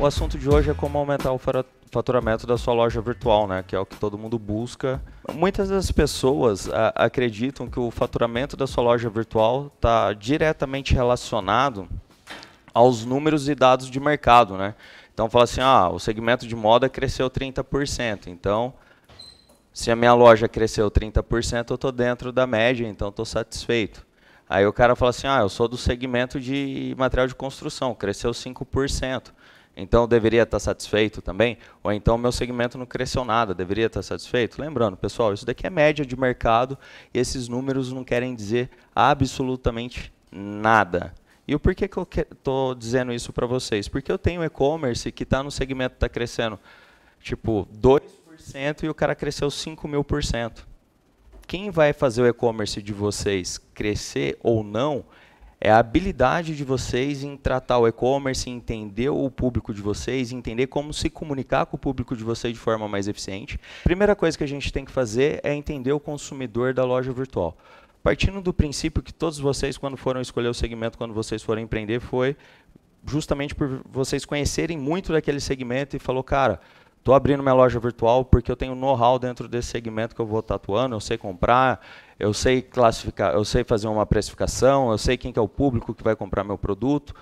O assunto de hoje é como aumentar o faturamento da sua loja virtual, né? Que é o que todo mundo busca. Muitas das pessoas acreditam que o faturamento da sua loja virtual está diretamente relacionado aos números e dados de mercado, né? Então fala assim, o segmento de moda cresceu 30%, então se a minha loja cresceu 30%, eu estou dentro da média, então estou satisfeito. Aí o cara fala assim, eu sou do segmento de material de construção, cresceu 5%, então eu deveria estar satisfeito também? Ou então meu segmento não cresceu nada, deveria estar satisfeito? Lembrando, pessoal, isso daqui é média de mercado e esses números não querem dizer absolutamente nada. E o porquê que eu estou dizendo isso para vocês? Porque eu tenho e-commerce que está no segmento que está crescendo tipo 2% e o cara cresceu 5.000%. Quem vai fazer o e-commerce de vocês crescer ou não é a habilidade de vocês em tratar o e-commerce, entender o público de vocês, entender como se comunicar com o público de vocês de forma mais eficiente. A primeira coisa que a gente tem que fazer é entender o consumidor da loja virtual. Partindo do princípio que todos vocês, quando foram escolher o segmento, quando vocês forem empreender, foi justamente por vocês conhecerem muito daquele segmento e falou, cara, estou abrindo minha loja virtual porque eu tenho know-how dentro desse segmento que eu vou estar atuando, eu sei comprar, eu sei classificar, eu sei fazer uma precificação, eu sei quem que é o público que vai comprar meu produto.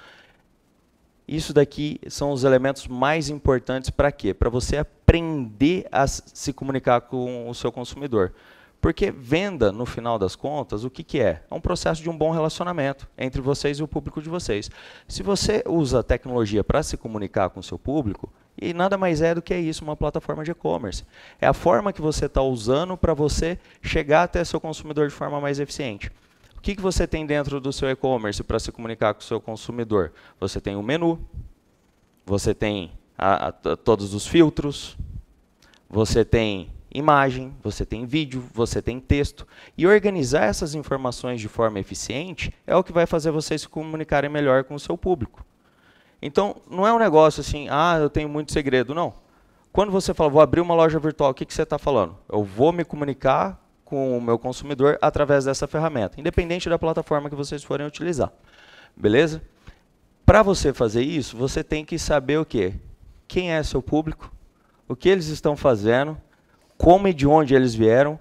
Isso daqui são os elementos mais importantes para quê? Para você aprender a se comunicar com o seu consumidor. Porque venda, no final das contas, o que é? É um processo de um bom relacionamento entre vocês e o público de vocês. Se você usa a tecnologia para se comunicar com o seu público, e nada mais é do que isso, uma plataforma de e-commerce. É a forma que você está usando para você chegar até seu consumidor de forma mais eficiente. O que você tem dentro do seu e-commerce para se comunicar com o seu consumidor? Você tem um menu, você tem todos os filtros, você tem imagem, você tem vídeo, você tem texto. E organizar essas informações de forma eficiente é o que vai fazer vocês se comunicarem melhor com o seu público. Então, não é um negócio assim, eu tenho muito segredo, não. Quando você fala, vou abrir uma loja virtual, o que você está falando? Eu vou me comunicar com o meu consumidor através dessa ferramenta, independente da plataforma que vocês forem utilizar. Beleza? Para você fazer isso, você tem que saber o quê? Quem é seu público, o que eles estão fazendo, como e de onde eles vieram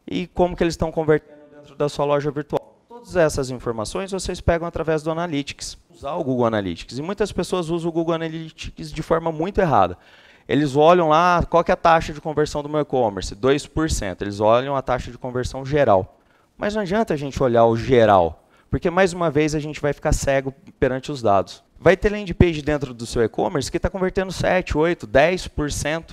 e como que eles estão convertendo dentro da sua loja virtual. Todas essas informações vocês pegam através do Analytics, usar o Google Analytics. E muitas pessoas usam o Google Analytics de forma muito errada. Eles olham lá, qual que é a taxa de conversão do meu e-commerce? 2%. Eles olham a taxa de conversão geral. Mas não adianta a gente olhar o geral, porque mais uma vez a gente vai ficar cego perante os dados. Vai ter landing page dentro do seu e-commerce que está convertendo 7, 8, 10%.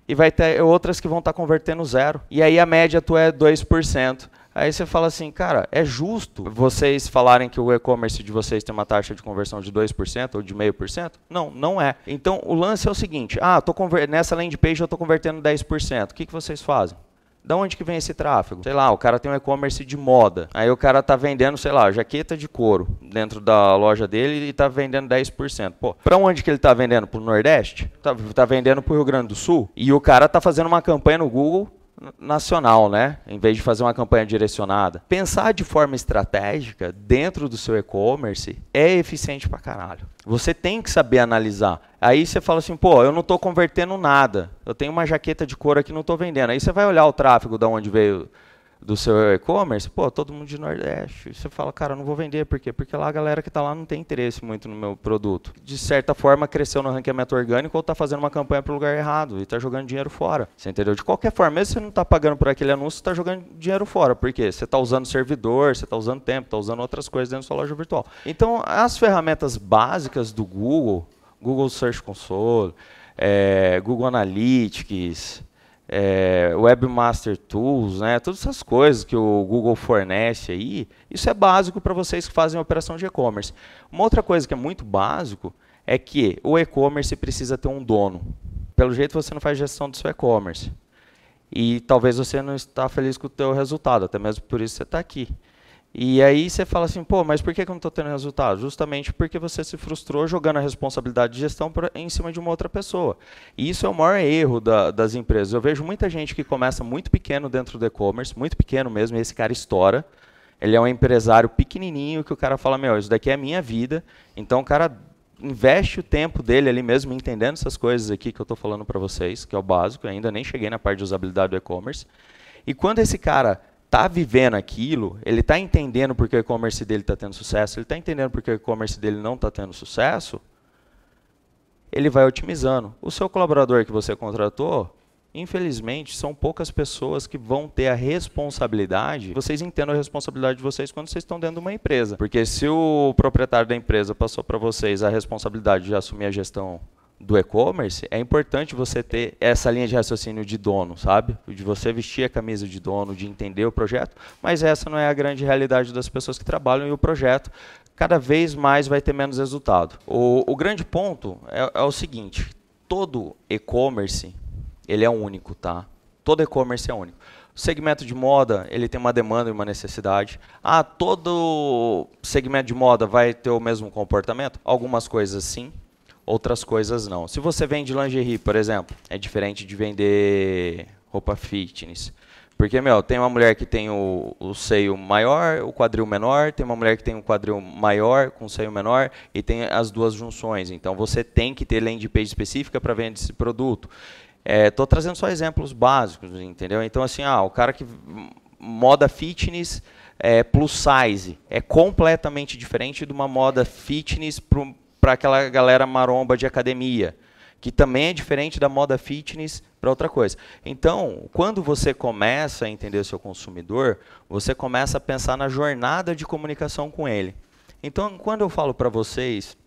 E vai ter outras que vão estar convertendo zero. E aí a média tua é 2%. Aí você fala assim, cara, é justo vocês falarem que o e-commerce de vocês tem uma taxa de conversão de 2% ou de 0,5%? Não, não é. Então o lance é o seguinte, nessa landing page eu estou convertendo 10%. O que vocês fazem? Da onde que vem esse tráfego? Sei lá, o cara tem um e-commerce de moda. Aí o cara tá vendendo, sei lá, jaqueta de couro dentro da loja dele e tá vendendo 10%. Pô, pra onde que ele tá vendendo? Pro Nordeste? Tá vendendo pro Rio Grande do Sul? E o cara tá fazendo uma campanha no Google nacional, né? Em vez de fazer uma campanha direcionada. Pensar de forma estratégica dentro do seu e-commerce é eficiente pra caralho. Você tem que saber analisar. Aí você fala assim, eu não estou convertendo nada. Eu tenho uma jaqueta de couro aqui e não estou vendendo. Aí você vai olhar o tráfego de onde veio do seu e-commerce, todo mundo de Nordeste. Você fala, cara, eu não vou vender. Por quê? Porque lá a galera que está lá não tem interesse muito no meu produto. De certa forma, cresceu no ranqueamento orgânico ou está fazendo uma campanha para o lugar errado e está jogando dinheiro fora. Você entendeu? De qualquer forma, mesmo se você não está pagando por aquele anúncio, você está jogando dinheiro fora. Por quê? Você está usando servidor, você está usando tempo, está usando outras coisas dentro da sua loja virtual. Então, as ferramentas básicas do Google, Google Search Console, Google Analytics, Webmaster Tools, né, todas essas coisas que o Google fornece aí, isso é básico para vocês que fazem operação de e-commerce. Uma outra coisa que é muito básico é que o e-commerce precisa ter um dono. Pelo jeito você não faz gestão do seu e-commerce. E talvez você não está feliz com o teu resultado, até mesmo por isso você está aqui. E aí você fala assim, mas por que eu não estou tendo resultado? Justamente porque você se frustrou jogando a responsabilidade de gestão em cima de uma outra pessoa. E isso é o maior erro das empresas. Eu vejo muita gente que começa muito pequeno dentro do e-commerce, muito pequeno mesmo, e esse cara estoura. Ele é um empresário pequenininho que o cara fala, isso daqui é a minha vida. Então o cara investe o tempo dele ali mesmo entendendo essas coisas aqui que eu estou falando para vocês, que é o básico, eu ainda nem cheguei na parte de usabilidade do e-commerce. E quando esse cara está vivendo aquilo, ele está entendendo porque o e-commerce dele está tendo sucesso, ele está entendendo porque o e-commerce dele não está tendo sucesso, ele vai otimizando. O seu colaborador que você contratou, infelizmente, são poucas pessoas que vão ter a responsabilidade. Vocês entendam a responsabilidade de vocês quando vocês estão dentro de uma empresa. Porque se o proprietário da empresa passou para vocês a responsabilidade de assumir a gestão do e-commerce, é importante você ter essa linha de raciocínio de dono, sabe? De você vestir a camisa de dono, de entender o projeto, mas essa não é a grande realidade das pessoas que trabalham e o projeto cada vez mais vai ter menos resultado. O grande ponto é o seguinte, todo e-commerce ele é único, tá? Todo e-commerce é único. O segmento de moda, ele tem uma demanda e uma necessidade. Ah, todo segmento de moda vai ter o mesmo comportamento? Algumas coisas sim, outras coisas não. Se você vende lingerie, por exemplo, é diferente de vender roupa fitness. Porque, tem uma mulher que tem o seio maior, o quadril menor, tem uma mulher que tem um quadril maior com seio menor e tem as duas junções. Então, você tem que ter landing page específica para vender esse produto. Estou trazendo só exemplos básicos, entendeu? Então, assim, o cara que moda fitness plus size é completamente diferente de uma moda fitness para aquela galera maromba de academia, que também é diferente da moda fitness para outra coisa. Então, quando você começa a entender o seu consumidor, você começa a pensar na jornada de comunicação com ele. Então, quando eu falo para vocês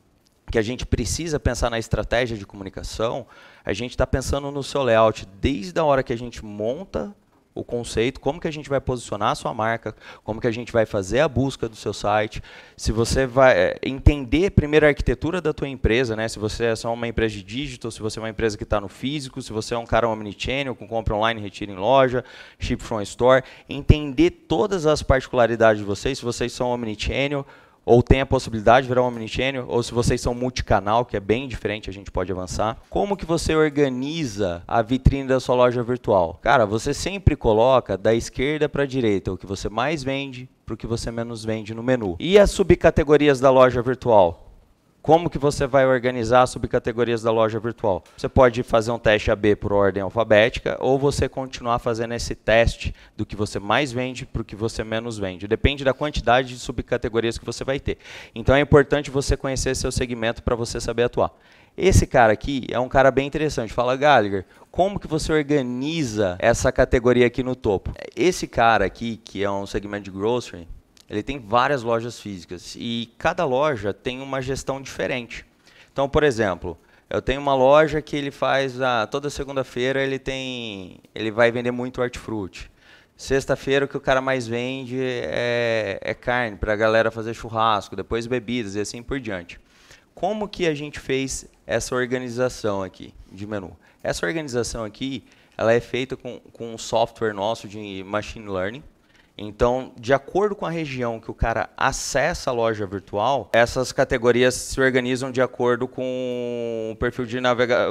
que a gente precisa pensar na estratégia de comunicação, a gente está pensando no seu layout desde a hora que a gente monta o conceito, como que a gente vai posicionar a sua marca, como que a gente vai fazer a busca do seu site, se você vai entender primeiro a arquitetura da tua empresa, né? Se você é só uma empresa de digital, se você é uma empresa que está no físico, se você é um cara omnichannel, com compra online, retira em loja, ship from store, entender todas as particularidades de vocês, se vocês são omnichannel, ou tem a possibilidade de virar um omnichannel, ou se vocês são multicanal, que é bem diferente, a gente pode avançar. Como que você organiza a vitrine da sua loja virtual? Cara, você sempre coloca da esquerda para a direita o que você mais vende para o que você menos vende no menu. E as subcategorias da loja virtual? Como que você vai organizar as subcategorias da loja virtual? Você pode fazer um teste AB por ordem alfabética ou você continuar fazendo esse teste do que você mais vende para o que você menos vende. Depende da quantidade de subcategorias que você vai ter. Então é importante você conhecer seu segmento para você saber atuar. Esse cara aqui é um cara bem interessante. Fala, Gallagher, como que você organiza essa categoria aqui no topo? Esse cara aqui, que é um segmento de grocery, ele tem várias lojas físicas e cada loja tem uma gestão diferente. Então, por exemplo, eu tenho uma loja que ele faz toda segunda-feira ele vai vender muito hortifruti. Sexta-feira o que o cara mais vende é carne para a galera fazer churrasco, depois bebidas e assim por diante. Como que a gente fez essa organização aqui de menu? Essa organização aqui, ela é feita com um software nosso de machine learning. Então, de acordo com a região que o cara acessa a loja virtual, essas categorias se organizam de acordo com o perfil de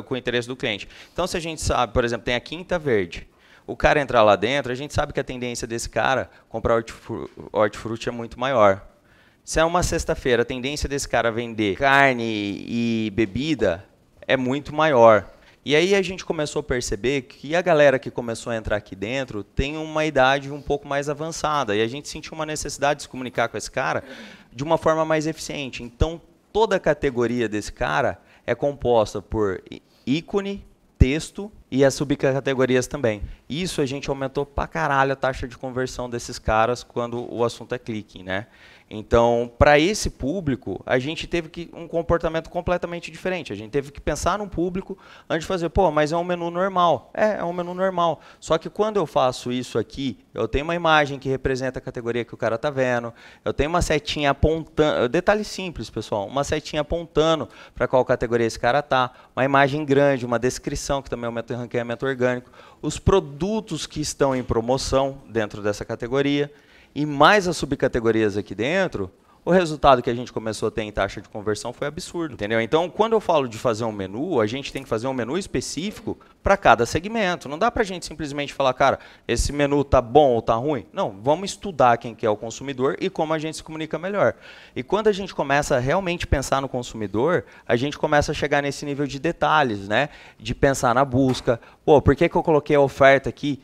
com o interesse do cliente. Então, se a gente sabe, por exemplo, tem a Quinta Verde, o cara entrar lá dentro, a gente sabe que a tendência desse cara comprar hortifruti é muito maior. Se é uma sexta-feira, a tendência desse cara vender carne e bebida é muito maior. E aí a gente começou a perceber que a galera que começou a entrar aqui dentro tem uma idade um pouco mais avançada. E a gente sentiu uma necessidade de se comunicar com esse cara de uma forma mais eficiente. Então, toda a categoria desse cara é composta por ícone, texto e as subcategorias também. Isso a gente aumentou pra caralho a taxa de conversão desses caras quando o assunto é clique, né? Então, para esse público, a gente teve um comportamento completamente diferente. A gente teve que pensar no público antes de fazer, mas é um menu normal. É um menu normal. Só que quando eu faço isso aqui, eu tenho uma imagem que representa a categoria que o cara está vendo, eu tenho uma setinha apontando, detalhe simples, pessoal, uma setinha apontando para qual categoria esse cara está, uma imagem grande, uma descrição que também aumenta o ranqueamento orgânico, os produtos que estão em promoção dentro dessa categoria, e mais as subcategorias aqui dentro, o resultado que a gente começou a ter em taxa de conversão foi absurdo, entendeu? Então, quando eu falo de fazer um menu, a gente tem que fazer um menu específico para cada segmento. Não dá para a gente simplesmente falar, cara, esse menu tá bom ou tá ruim. Não, vamos estudar quem que é o consumidor e como a gente se comunica melhor. E quando a gente começa a realmente pensar no consumidor, a gente começa a chegar nesse nível de detalhes, né? De pensar na busca. Pô, por que que eu coloquei a oferta aqui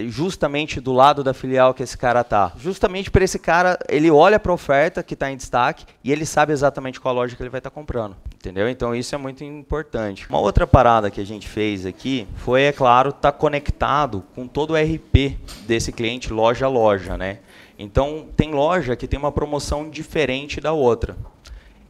justamente do lado da filial que esse cara tá? Justamente para esse cara, ele olha para a oferta que está em destaque e ele sabe exatamente qual loja que ele vai estar comprando, entendeu? Então isso é muito importante. Uma outra parada que a gente fez aqui foi, é claro, estar conectado com todo o RP desse cliente loja a loja, né? Então tem loja que tem uma promoção diferente da outra.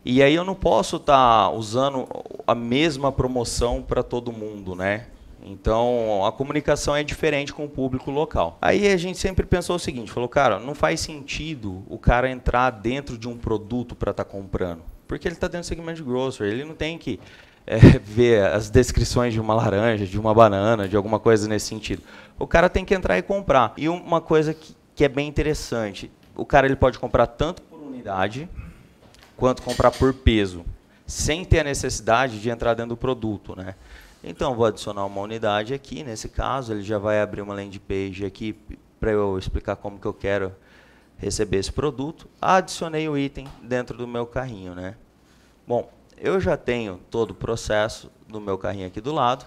E aí eu não posso estar usando a mesma promoção para todo mundo, né? Então, a comunicação é diferente com o público local. Aí a gente sempre pensou o seguinte, falou, cara, não faz sentido o cara entrar dentro de um produto para estar comprando, porque ele está dentro do segmento de grocery, ele não tem que ver as descrições de uma laranja, de uma banana, de alguma coisa nesse sentido. O cara tem que entrar e comprar. E uma coisa que é bem interessante, o cara ele pode comprar tanto por unidade, quanto comprar por peso, sem ter a necessidade de entrar dentro do produto, né? Então, vou adicionar uma unidade aqui, nesse caso, ele já vai abrir uma landing page aqui para eu explicar como que eu quero receber esse produto. Adicionei o item dentro do meu carrinho, né? Bom, eu já tenho todo o processo do meu carrinho aqui do lado.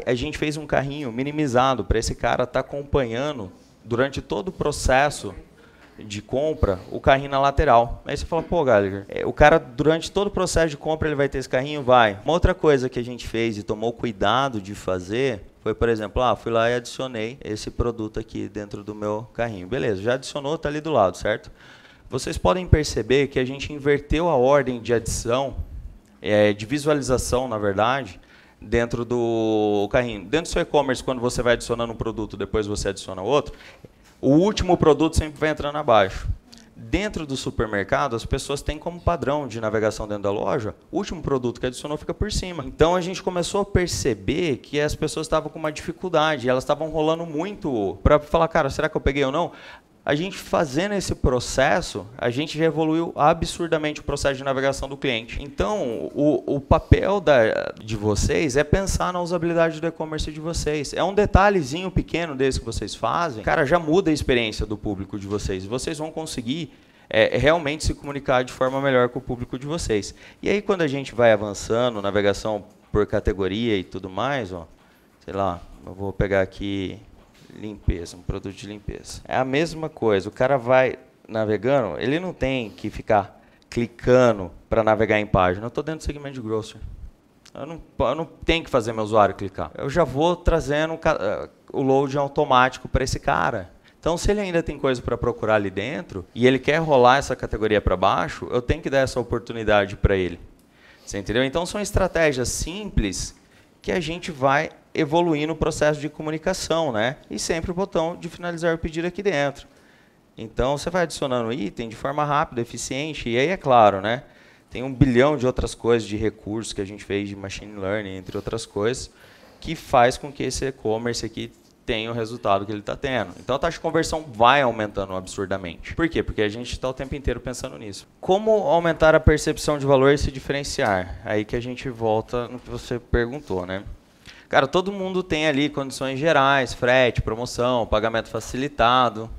A gente fez um carrinho minimizado para esse cara estar acompanhando durante todo o processo de compra, o carrinho na lateral. Aí você fala, pô, Gallagher, o cara, durante todo o processo de compra, ele vai ter esse carrinho? Vai. Uma outra coisa que a gente fez e tomou cuidado de fazer foi, por exemplo, fui lá e adicionei esse produto aqui dentro do meu carrinho. Beleza, já adicionou, está ali do lado, certo? Vocês podem perceber que a gente inverteu a ordem de adição, de visualização, na verdade, dentro do carrinho. Dentro do seu e-commerce, quando você vai adicionando um produto, depois você adiciona outro, o último produto sempre vai entrando abaixo. Dentro do supermercado, as pessoas têm como padrão de navegação dentro da loja, o último produto que adicionou fica por cima. Então a gente começou a perceber que as pessoas estavam com uma dificuldade, elas estavam rolando muito para falar, cara, será que eu peguei ou não? A gente fazendo esse processo, a gente já evoluiu absurdamente o processo de navegação do cliente. Então, o papel de vocês é pensar na usabilidade do e-commerce de vocês. É um detalhezinho pequeno desse que vocês fazem, cara, já muda a experiência do público de vocês. Vocês vão conseguir realmente se comunicar de forma melhor com o público de vocês. E aí, quando a gente vai avançando, navegação por categoria e tudo mais, ó, sei lá, eu vou pegar aqui limpeza, um produto de limpeza. É a mesma coisa, o cara vai navegando, ele não tem que ficar clicando para navegar em página. Eu estou dentro do segmento de grocery. Eu não tenho que fazer meu usuário clicar. Eu já vou trazendo o load automático para esse cara. Então, se ele ainda tem coisa para procurar ali dentro e ele quer rolar essa categoria para baixo, eu tenho que dar essa oportunidade para ele. Você entendeu? Então, são estratégias simples que a gente vai evoluir no processo de comunicação, né? E sempre o botão de finalizar o pedido aqui dentro. Então, você vai adicionando item de forma rápida, eficiente, e aí é claro, né? Tem 1 bilhão de outras coisas, de recursos que a gente fez de machine learning, entre outras coisas, que faz com que esse e-commerce aqui tenha o resultado que ele está tendo. Então, a taxa de conversão vai aumentando absurdamente. Por quê? Porque a gente está o tempo inteiro pensando nisso. Como aumentar a percepção de valor e se diferenciar? Aí que a gente volta no que você perguntou, né? Cara, todo mundo tem ali condições gerais, frete, promoção, pagamento facilitado.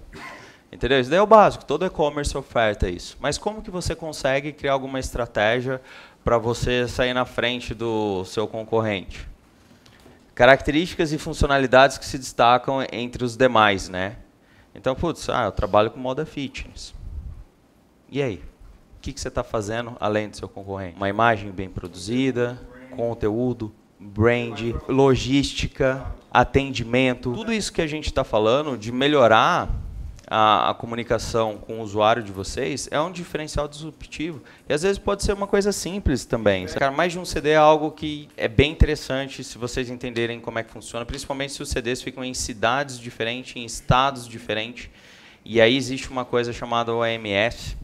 Entendeu? Isso daí é o básico, todo e-commerce oferta isso. Mas como que você consegue criar alguma estratégia para você sair na frente do seu concorrente? Características e funcionalidades que se destacam entre os demais, né? Então, putz, eu trabalho com moda fitness. E aí? O que você está fazendo além do seu concorrente? Uma imagem bem produzida, conteúdo, brand, logística, atendimento. Tudo isso que a gente está falando de melhorar a comunicação com o usuário de vocês é um diferencial disruptivo. E às vezes pode ser uma coisa simples também. Cara, mais de um CD é algo que é bem interessante se vocês entenderem como é que funciona, principalmente se os CDs ficam em cidades diferentes, em estados diferentes. E aí existe uma coisa chamada OMS,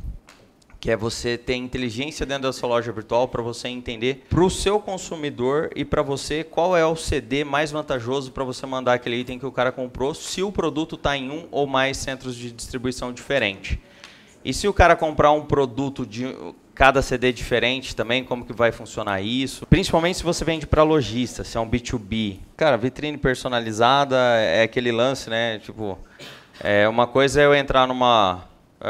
que é você ter inteligência dentro da sua loja virtual para você entender para o seu consumidor e para você qual é o CD mais vantajoso para você mandar aquele item que o cara comprou se o produto está em um ou mais centros de distribuição diferente. E se o cara comprar um produto de cada CD diferente também, como que vai funcionar isso? Principalmente se você vende para lojista, se é um B2B. Cara, vitrine personalizada é aquele lance, né? Tipo, uma coisa é eu entrar numa...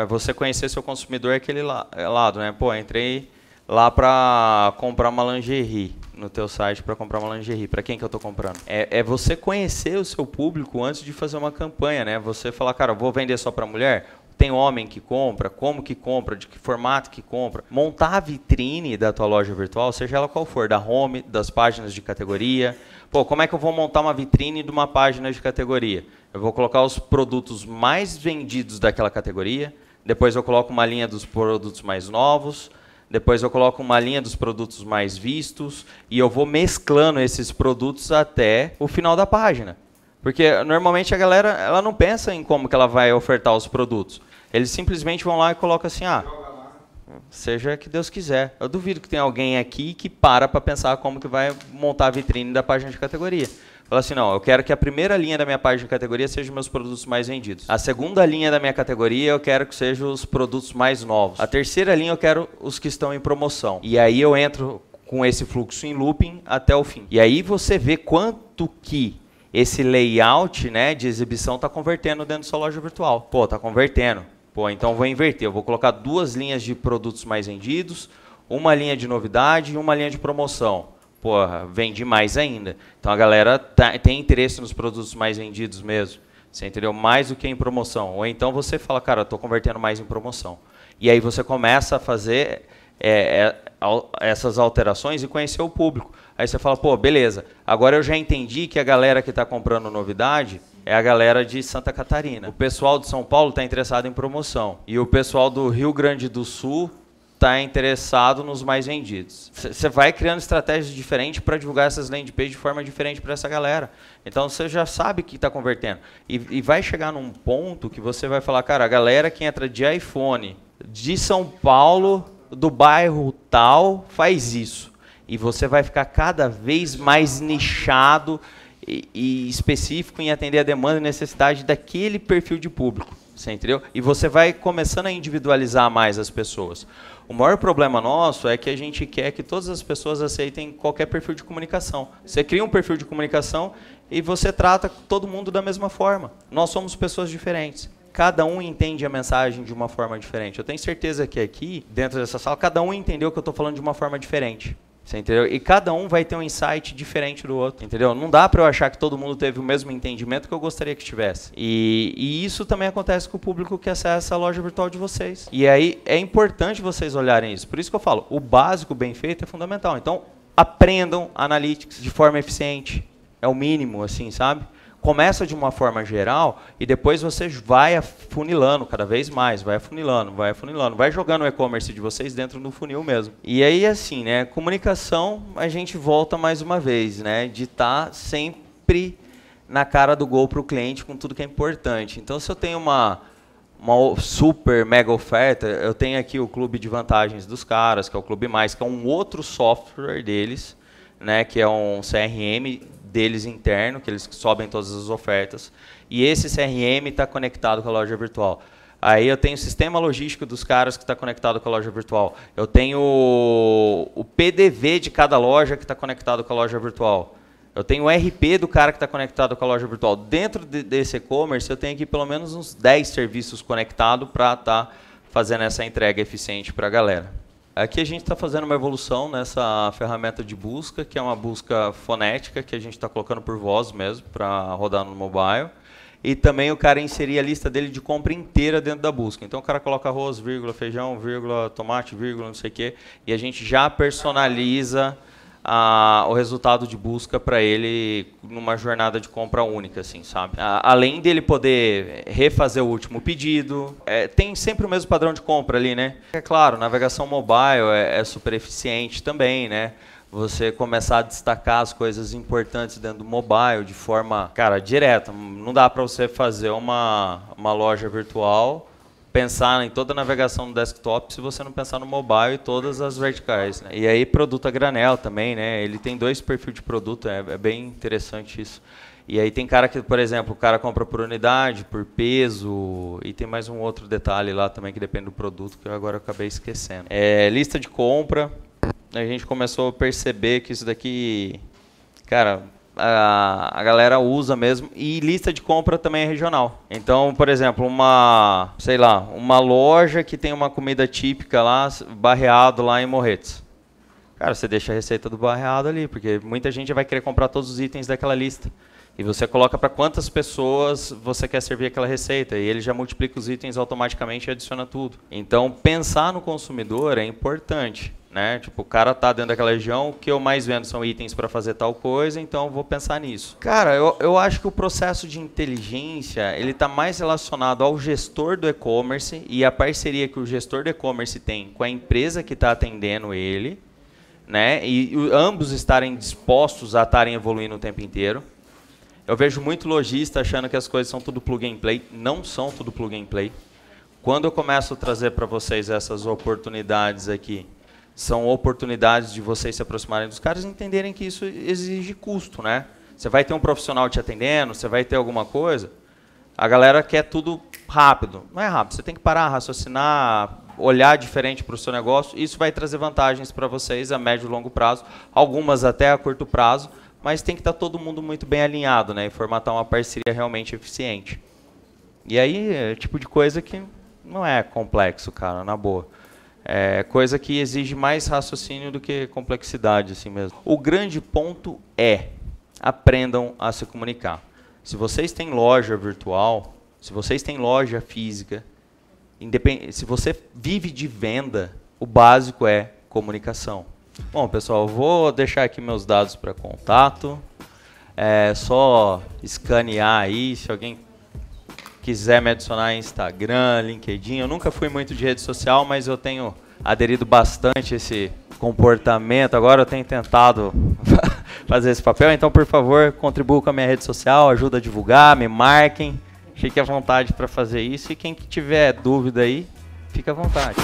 você conhecer seu consumidor é aquele lado, né? Pô, entrei lá para comprar uma lingerie, no teu site para comprar uma lingerie. Para quem que eu estou comprando? É você conhecer o seu público antes de fazer uma campanha, né? Você falar, cara, vou vender só para mulher? Tem homem que compra, como que compra, de que formato que compra. Montar a vitrine da tua loja virtual, seja ela qual for, da home, das páginas de categoria. Pô, como é que eu vou montar uma vitrine de uma página de categoria? Eu vou colocar os produtos mais vendidos daquela categoria, depois eu coloco uma linha dos produtos mais novos, depois eu coloco uma linha dos produtos mais vistos, e eu vou mesclando esses produtos até o final da página. Porque normalmente a galera ela não pensa em como que ela vai ofertar os produtos. Eles simplesmente vão lá e colocam assim, seja que Deus quiser. Eu duvido que tenha alguém aqui que para pensar como que vai montar a vitrine da página de categoria. Fala assim, não, eu quero que a primeira linha da minha página de categoria seja os meus produtos mais vendidos. A segunda linha da minha categoria eu quero que sejam os produtos mais novos. A terceira linha eu quero os que estão em promoção. E aí eu entro com esse fluxo em looping até o fim. E aí você vê quanto que esse layout, né, de exibição está convertendo dentro da sua loja virtual. Pô, está convertendo. Pô, então vou inverter. Eu vou colocar 2 linhas de produtos mais vendidos, uma linha de novidade e uma linha de promoção. Porra, vende mais ainda. Então a galera tem interesse nos produtos mais vendidos mesmo. Você entendeu? Mais do que em promoção. Ou então você fala, cara, eu estou convertendo mais em promoção. E aí você começa a fazer essas alterações e conhecer o público. Aí você fala, pô, beleza, agora eu já entendi que a galera que está comprando novidade é a galera de Santa Catarina. O pessoal de São Paulo está interessado em promoção. E o pessoal do Rio Grande do Sul está interessado nos mais vendidos. Você vai criando estratégias diferentes para divulgar essas landing pages de forma diferente para essa galera. Então você já sabe que está convertendo. E vai chegar num ponto que você vai falar, cara, a galera que entra de iPhone de São Paulo, do bairro tal, faz isso. E você vai ficar cada vez mais nichado e específico em atender a demanda e necessidade daquele perfil de público. Você entendeu? E você vai começando a individualizar mais as pessoas. O maior problema nosso é que a gente quer que todas as pessoas aceitem qualquer perfil de comunicação. Você cria um perfil de comunicação e você trata todo mundo da mesma forma. Nós somos pessoas diferentes. Cada um entende a mensagem de uma forma diferente. Eu tenho certeza que aqui, dentro dessa sala, cada um entendeu que eu estou falando de uma forma diferente. Você entendeu? E cada um vai ter um insight diferente do outro, entendeu? Não dá para eu achar que todo mundo teve o mesmo entendimento que eu gostaria que tivesse. E isso também acontece com o público que acessa a loja virtual de vocês. E aí é importante vocês olharem isso. Por isso que eu falo, o básico bem feito é fundamental. Então, aprendam Analytics de forma eficiente. É o mínimo, assim, sabe? Começa de uma forma geral e depois você vai afunilando cada vez mais, vai afunilando, vai jogando o e-commerce de vocês dentro do funil mesmo. E aí, assim, né, comunicação, a gente volta mais uma vez, né, de estar sempre na cara do gol para o cliente com tudo que é importante. Então, se eu tenho uma super mega oferta, eu tenho aqui o clube de vantagens dos caras, que é o Clube Mais, que é um outro software deles, né, que é um CRM deles interno, que eles sobem todas as ofertas. E esse CRM está conectado com a loja virtual. Aí eu tenho o sistema logístico dos caras que está conectado com a loja virtual. Eu tenho o PDV de cada loja que está conectado com a loja virtual. Eu tenho o RP do cara que está conectado com a loja virtual. Dentro desse e-commerce, eu tenho aqui pelo menos uns 10 serviços conectados para estar fazendo essa entrega eficiente para a galera. Aqui a gente está fazendo uma evolução nessa ferramenta de busca, que é uma busca fonética, que a gente está colocando por voz mesmo, para rodar no mobile. E também o cara inserir a lista dele de compra inteira dentro da busca. Então o cara coloca arroz, vírgula, feijão, vírgula, tomate, vírgula, não sei o quê, e a gente já personaliza o resultado de busca para ele numa jornada de compra única, assim, sabe? Além dele poder refazer o último pedido, tem sempre o mesmo padrão de compra ali, né? É claro, navegação mobile é super eficiente também, né? Você começar a destacar as coisas importantes dentro do mobile de forma, cara, direta. Não dá para você fazer uma loja virtual, pensar em toda a navegação no desktop se você não pensar no mobile e todas as verticais, né? E aí produto a granel também, né? Ele tem 2 perfis de produto, é bem interessante isso. E aí tem cara que, por exemplo, o cara compra por unidade, por peso, e tem mais um outro detalhe lá também que depende do produto, que eu agora acabei esquecendo. Lista de compra, a gente começou a perceber que isso daqui, cara, a galera usa mesmo, e lista de compra também é regional. Então, por exemplo, uma loja que tem uma comida típica lá, barreado lá em Morretes. Cara, você deixa a receita do barreado ali, porque muita gente vai querer comprar todos os itens daquela lista. E você coloca para quantas pessoas você quer servir aquela receita. E ele já multiplica os itens automaticamente e adiciona tudo. Então, pensar no consumidor é importante, né? Tipo, o cara tá dentro daquela região, o que eu mais vendo são itens para fazer tal coisa, então eu vou pensar nisso. Cara, eu acho que o processo de inteligência, ele tá mais relacionado ao gestor do e-commerce e a parceria que o gestor do e-commerce tem com a empresa que está atendendo ele, né? E ambos estarem dispostos a estarem evoluindo o tempo inteiro. Eu vejo muito lojista achando que as coisas são tudo plug and play. Não são tudo plug and play. Quando eu começo a trazer para vocês essas oportunidades aqui, são oportunidades de vocês se aproximarem dos caras e entenderem que isso exige custo, né? Você vai ter um profissional te atendendo, você vai ter alguma coisa. A galera quer tudo rápido. Não é rápido, você tem que parar, raciocinar, olhar diferente para o seu negócio. Isso vai trazer vantagens para vocês a médio e longo prazo, algumas até a curto prazo, mas tem que estar todo mundo muito bem alinhado, né, e formatar uma parceria realmente eficiente. E aí é tipo de coisa que não é complexo, cara, na boa. É coisa que exige mais raciocínio do que complexidade, assim mesmo. O grande ponto é, aprendam a se comunicar. Se vocês têm loja virtual, se vocês têm loja física, se você vive de venda, o básico é comunicação. Bom, pessoal, eu vou deixar aqui meus dados para contato. É só escanear aí, se alguém quiser me adicionar em Instagram, LinkedIn. Eu nunca fui muito de rede social, mas eu tenho aderido bastante a esse comportamento. Agora eu tenho tentado fazer esse papel. Então, por favor, contribua com a minha rede social, ajuda a divulgar, me marquem. Fique à vontade para fazer isso. E quem tiver dúvida aí, fique à vontade.